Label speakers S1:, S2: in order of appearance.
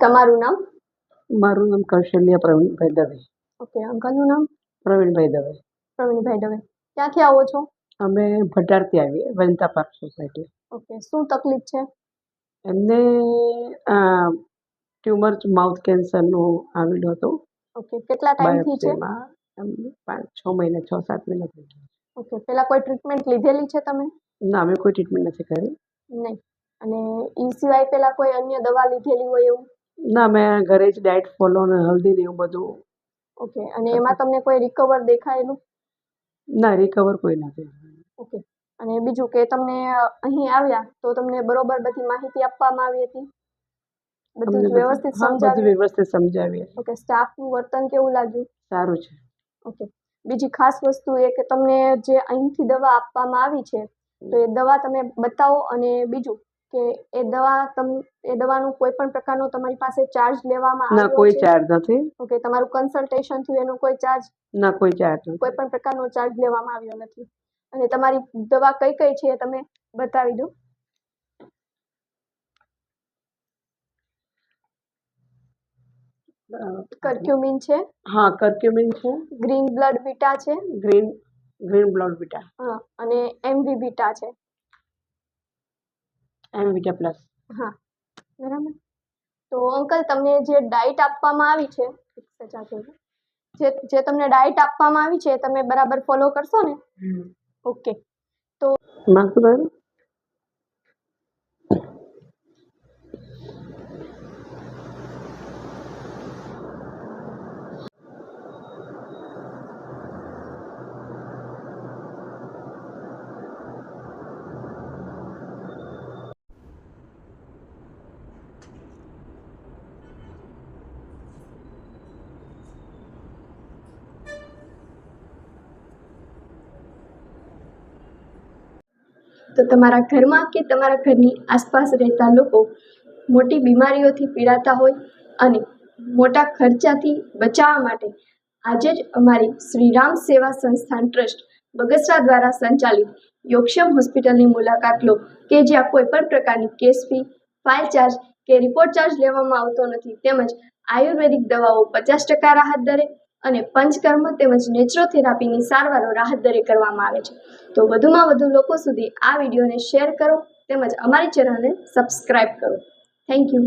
S1: તમારું નામ?
S2: મારું નામ કૌશલ્યા પ્રવીણભાઈ દવે.
S1: ઓકે. અંકલનું નામ?
S2: પ્રવીણભાઈ દવે.
S1: પ્રવીણભાઈ દવે. ક્યાંથી આવો છો?
S2: અમે ભટારથી આવીએ, વનિતા પાર્ક સોસાયટી.
S1: ઓકે. શું તકલીફ છે
S2: એમને? ટ્યુમર માઉથ કેન્સરનું આવેલું હતું.
S1: ઓકે. કેટલા ટાઈમથી છે?
S2: એમને 5-6 મહિના 6-7 મહિના થઈ ગયા.
S1: ઓકે. પહેલા કોઈ ટ્રીટમેન્ટ લીધેલી છે તમે?
S2: ના, અમે કોઈ ટ્રીટમેન્ટ નથી કરી.
S1: નહીં. અને એ સિવાય પહેલા કોઈ અન્ય દવા લીધેલી હોય એવું?
S2: ના, મેં ઘરે જ ડાયટ ફોલો ને હલ્દી ને એવું બધું.
S1: ઓકે. અને એમાં તમને કોઈ રિકવર દેખાયેલું?
S2: ના, રિકવર કોઈ નથી.
S1: ઓકે. અને બીજું કે તમને અહીં આવ્યા તો તમને બરોબર બધી માહિતી આપવામાં આવી હતી? બધું જ વ્યવસ્થિત સમજાવ્યું?
S2: બધું વ્યવસ્થિત સમજાવીએ.
S1: ઓકે. સ્ટાફનું વર્તન કેવું લાગ્યું?
S2: સારું છે.
S1: ઓકે. બીજી ખાસ વસ્તુ એ કે તમને જે અહીંથી દવા આપવામાં આવી છે તો એ દવા તમે બતાવો. અને બીજું કે એ દવાનું કોઈ પણ પ્રકારનો તમારી પાસે ચાર્જ લેવામાં આવ્યો છે?
S2: ના, કોઈ ચાર્જ નથી.
S1: ઓકે. તમારું કન્સલ્ટેશન થયું એનો કોઈ ચાર્જ?
S2: ના, કોઈ ચાર્જ નથી.
S1: કોઈ પણ પ્રકારનો ચાર્જ લેવામાં આવ્યો નથી. અને તમારી દવા કઈ કઈ છે એ તમે બતાવી દો. કર્ક્યુમિન છે.
S2: હા, કર્ક્યુમિન છે.
S1: ગ્રીન બ્લડ વિટા છે.
S2: Green blood Vita.
S1: હા. અને એમવી વિટા છે.
S2: એમ વિટા પ્લસ.
S1: હા, બરાબર. તો અંકલ તમને જે ડાયટ આપવામાં આવી છે, જે તમને ડાયટ આપવામાં આવી છે તમે બરાબર ફોલો કરશો ને? ઓકે. તો તમારા ઘરમાં કે તમારા ઘરની આસપાસ રહેતા લોકો મોટી બીમારીઓથી પીડાતા હોય અને મોટા ખર્ચાથી બચાવવા માટે આજે જ અમારી શ્રીરામ સેવા સંસ્થાન ટ્રસ્ટ બગસરા દ્વારા સંચાલિત યોગક્ષમ હોસ્પિટલની મુલાકાત લો કે જ્યાં કોઈ પણ પ્રકારની કેસ ફી, ફાઇલ ચાર્જ કે રિપોર્ટ ચાર્જ લેવામાં આવતો નથી. તેમજ આયુર્વેદિક દવાઓ 50% રાહત દરે અને પંચકર્મ તેમજ નેચરોથેરાપીની સારવારો રાહત દરે કરવામાં આવે છે. તો વધુમાં વધુ લોકો સુધી આ વિડીયોને શેર કરો તેમજ અમારી ચેનલને સબસ્ક્રાઇબ કરો. Thank you.